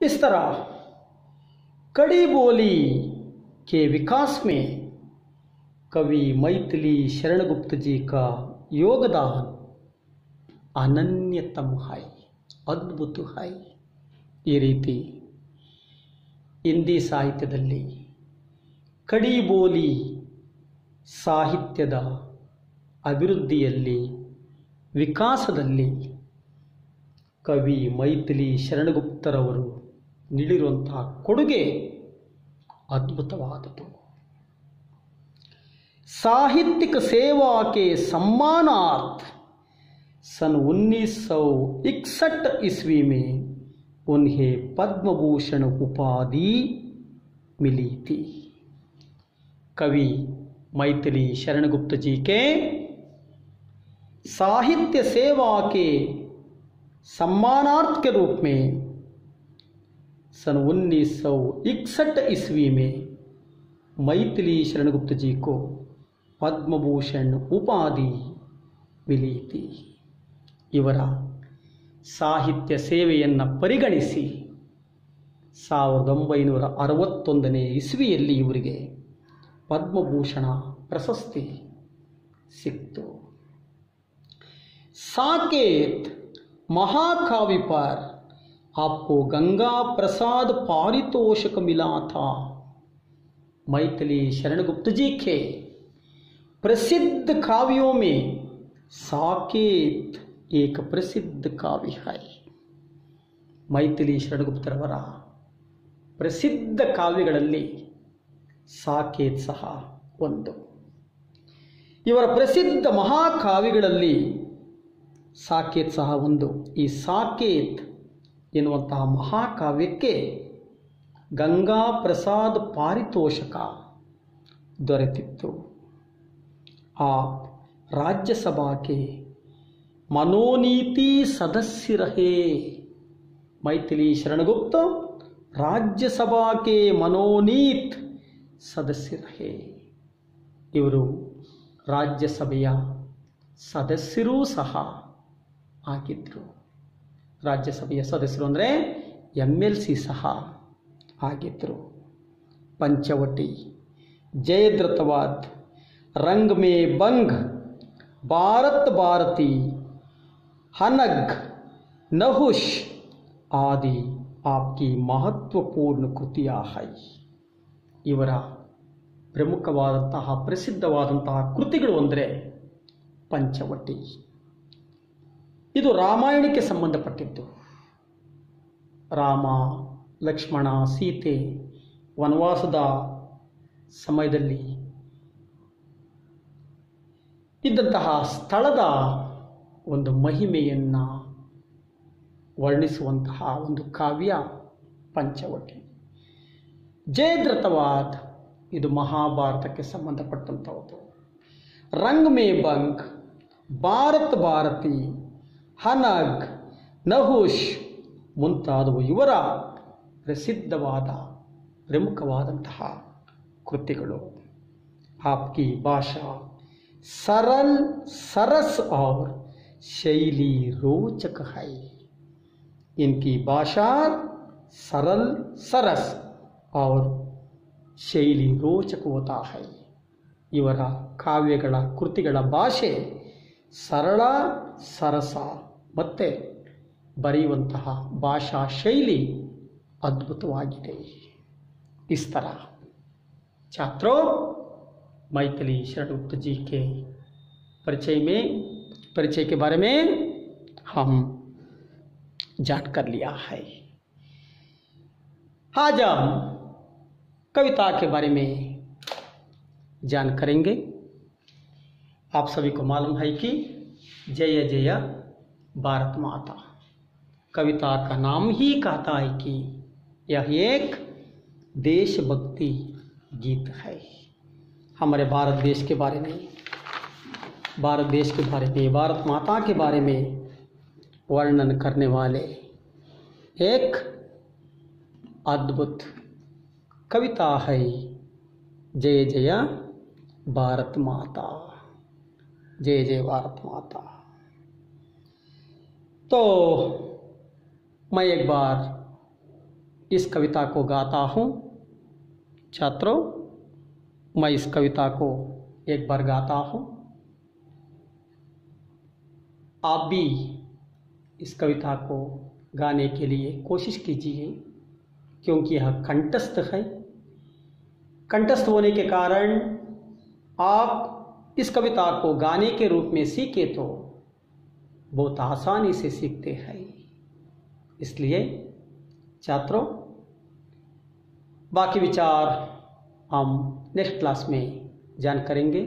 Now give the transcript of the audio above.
इस तरह कड़ी बोली के विकास में कवि मैथिली शरण गुप्त जी का योगदान अनन्यतम है, अद्भुत है। ಈ ರೀತಿ ಹಿಂದಿ ಸಾಹಿತ್ಯದಲ್ಲಿ ಕಡಿ ಬೋಲಿ ಸಾಹಿತ್ಯದ ಅಭಿವೃದ್ಧಿಯಲ್ಲಿ ವಿಕಾಸದಲ್ಲಿ ಕವಿ ಮೈಥಿಲಿ ಶರಣಗುಪ್ತರವರು ನೀಡಿರುವಂತಹ ಕೊಡುಗೆ ಅದ್ಭುತವಾದದ್ದು। साहित्यिक सेवा के सम्मानार्थ सन 1961 ईस्वी में उन्हें पद्म भूषण उपाधि मिली थी। कवि मैथिली शरण गुप्त जी के साहित्य सेवा के सम्मानार्थ के रूप में सन 1961 ईस्वी में मैथिली शरण गुप्त जी को पद्म भूषण उपाधि मिली थी। ಇವರ ಸಾಹಿತ್ಯ ಸೇವೆಯನ್ನು ಪರಿಗಣಿಸಿ 1961ನೇ ಇಸ್ವಿಯಲ್ಲಿ ಇವರಿಗೆ ಪದ್ಮಭೂಷಣ ಪ್ರಶಸ್ತಿ ಸಿಕ್ತು। साकेत महाकाव्य पर आपको गंगा प्रसाद पारितोषिक मिला था। मैथिली शरण गुप्त जी के प्रसिद्ध काव्यों में साकेत एक प्रसिद्ध काव्य है। मैथिली ಶರಣಗುಪ್ತರವರ ಪ್ರಸಿದ್ಧ ಕಾವ್ಯಗಳಲ್ಲಿ ಸಾಕೇತ್ ಸಹ ಒಂದು। ಇವರ ಪ್ರಸಿದ್ಧ ಮಹಾಕಾವ್ಯಗಳಲ್ಲಿ ಸಾಕೇತ್ ಸಹ ಒಂದು। ಈ ಸಾಕೇತ್ ಎನ್ನುವಂತಹ ಮಹಾಕಾವ್ಯಕ್ಕೆ ಗಂಗಾ ಪ್ರಸಾದ್ ಪಾರಿತೋಷಕ ದೊರೆತಿತ್ತು। आप राज्यसभा के मनोनीति सदस्य रहे। मैथिली शरणगुप्त राज्यसभा के मनोनीत सदस्य रहे। इವರು ರಾಜ್ಯಸಭೆಯ ಸದಸ್ಯರೂ ಸಹ ಆಗಿದ್ದರು। ರಾಜ್ಯಸಭೆಯ ಸದಸ್ಯರು ಅಂದರೆ MLC ಸಹ ಆಗಿದ್ದರು। पंचवटी, जयद्रथवाद, रंग में बंग, भारत भारती, हनग, नहुष आदि आपकी महत्वपूर्ण कृतियाँ है। ಇವರ ಪ್ರಮುಖವಾದಂತಹ ಪ್ರಸಿದ್ಧವಾದಂತಹ ಕೃತಿಗಳು ಅಂದರೆ ಪಂಚವಟಿ, ಇದು ರಾಮಾಯಣಕ್ಕೆ ಸಂಬಂಧಪಟ್ಟಿದ್ದು। ರಾಮ ಲಕ್ಷ್ಮಣ ಸೀತೆ ವನವಾಸದ ಸಮಯದಲ್ಲಿ ಇದ್ದಂತಹ ಸ್ಥಳದ ಒಂದು ಮಹಿಮೆಯನ್ನು ವರ್ಣಿಸುವಂತಹ ಒಂದು ಕಾವ್ಯ ಪಂಚವಟಿ। ಜಯದ್ರಥವಾದ್ ಇದು ಮಹಾಭಾರತಕ್ಕೆ ಸಂಬಂಧಪಟ್ಟಂಥದ್ದು। ರಂಗ್ ಮೇ ಬಂಗ್, ಭಾರತ್ ಭಾರತಿ, ಹನಗ್, ನಹುಷ್ ಮುಂತಾದವು ಇವರ ಪ್ರಸಿದ್ಧವಾದ ಪ್ರಮುಖವಾದಂತಹ ಕೃತಿಗಳು। आपकी भाषा सरल सरस और शैली रोचक है। इनकी भाषा सरल सरस और ಶೈಲಿ ರೋಚಕ ಹೋತಾ ಹೈ। ಇವರ ಕಾವ್ಯಗಳ ಕೃತಿಗಳ ಭಾಷೆ ಸರಳ ಸರಸ ಮತ್ತು ಬರೆಯುವಂತಹ ಭಾಷಾ ಶೈಲಿ अद्भुतवाಗಿದೆ। इस तरह छात्रों, मैथिली शरण गुप्त जी के परिचय के बारे में हम जान कर लिया है। आज हम कविता के बारे में जान करेंगे। आप सभी को मालूम है कि जय जय भारत माता कविता का नाम ही कहता है कि यह एक देशभक्ति गीत है। हमारे भारत देश के बारे में, भारत माता के बारे में वर्णन करने वाले एक अद्भुत कविता है जय जय भारत माता, जय जय भारत माता। तो मैं एक बार इस कविता को गाता हूँ। छात्रों, मैं इस कविता को एक बार गाता हूँ। आप भी इस कविता को गाने के लिए कोशिश कीजिए, क्योंकि यह कंठस्थ है। कंठस्थ होने के कारण आप इस कविता को गाने के रूप में सीखे तो बहुत आसानी से सीखते हैं। इसलिए छात्रों, बाकी विचार हम नेक्स्ट क्लास में जान करेंगे।